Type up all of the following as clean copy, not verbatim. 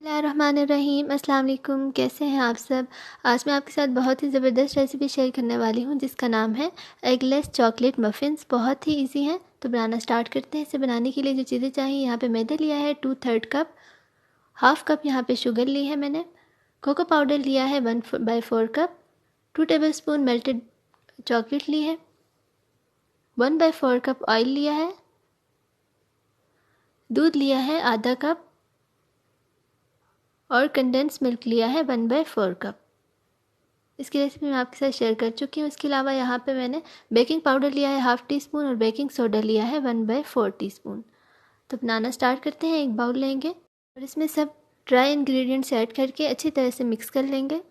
बिस्मिल्लाहिर्रहमानिर्रहीम। अस्सलाम वालेकुम। कैसे हैं आप सब। आज मैं आपके साथ बहुत ही ज़बरदस्त रेसिपी शेयर करने वाली हूं जिसका नाम है एगलेस चॉकलेट मफ़िन्स। बहुत ही इजी हैं, तो बनाना स्टार्ट करते हैं। इसे बनाने के लिए जो चीज़ें चाहिए, यहाँ पे मैदा लिया है 2/3 कप, हाफ़ कप यहाँ पे शुगर ली है मैंने, कोको पाउडर लिया है 1/4 कप, 2 टेबलस्पून मेल्टेड चॉकलेट ली है, 1/4 कप ऑयल लिया है, दूध लिया है आधा कप और कंडेंस मिल्क लिया है 1/4 कप। इसकी रेसिपी मैं आपके साथ शेयर कर चुकी हूँ। इसके अलावा यहाँ पे मैंने बेकिंग पाउडर लिया है ½ टीस्पून और बेकिंग सोडा लिया है 1/4 टीस्पून। तो बनाना स्टार्ट करते हैं। एक बाउल लेंगे और इसमें सब ड्राई इंग्रेडिएंट्स ऐड करके अच्छी तरह से मिक्स कर लेंगे।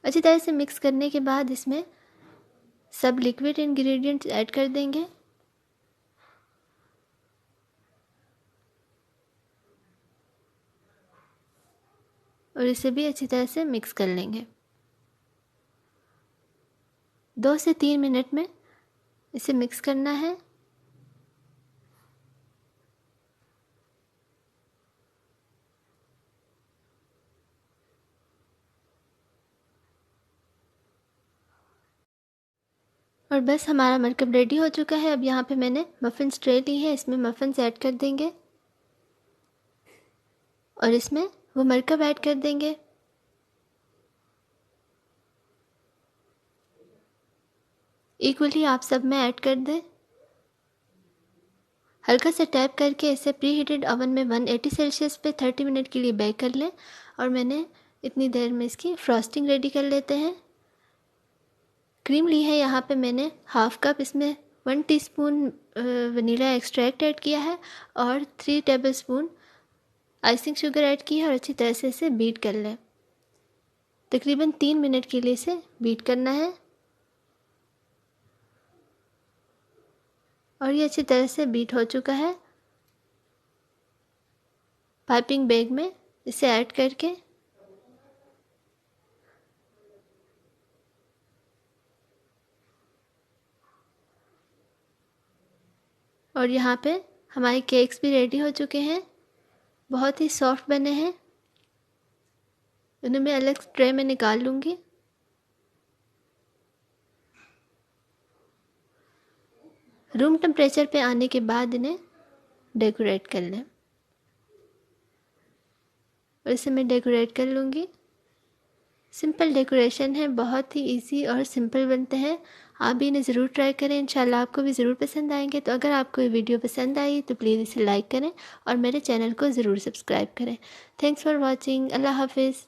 अच्छी तरह से मिक्स करने के बाद इसमें सब लिक्विड इंग्रेडिएंट्स ऐड कर देंगे और इसे भी अच्छी तरह से मिक्स कर लेंगे। 2 से 3 मिनट में इसे मिक्स करना है। और बस हमारा मरकब रेडी हो चुका है। अब यहाँ पे मैंने मफ़िन्स ट्रे ली है, इसमें मफ़िन्स ऐड कर देंगे और इसमें वो मरकब ऐड कर देंगे। इक्वली आप सब में ऐड कर दें। हल्का सा टैप करके इसे प्री हीटेड ओवन में 180 सेल्सियस पे 30 मिनट के लिए बेक कर लें। और मैंने इतनी देर में इसकी फ्रॉस्टिंग रेडी कर लेते हैं। क्रीम ली है यहाँ पे मैंने हाफ़ कप, इसमें 1 टीस्पून वनीला एक्सट्रैक्ट ऐड किया है और 3 टेबलस्पून आइसिंग शुगर ऐड की है और अच्छी तरह से इसे बीट कर लें। तकरीबन 3 मिनट के लिए इसे बीट करना है और ये अच्छी तरह से बीट हो चुका है। पाइपिंग बैग में इसे ऐड करके और यहाँ पे हमारे केक्स भी रेडी हो चुके हैं। बहुत ही सॉफ्ट बने हैं। इन्हें मैं अलग ट्रे में निकाल लूँगी। रूम टेम्परेचर पे आने के बाद इन्हें डेकोरेट कर लें और इसे मैं डेकोरेट कर लूँगी। सिंपल डेकोरेशन है, बहुत ही इजी और सिंपल बनते हैं। आप भी इन्हें ज़रूर ट्राई करें, इंशाल्लाह आपको भी ज़रूर पसंद आएंगे। तो अगर आपको ये वीडियो पसंद आई तो प्लीज़ इसे लाइक करें और मेरे चैनल को ज़रूर सब्सक्राइब करें। Thanks for watching. अल्लाह हाफिज़।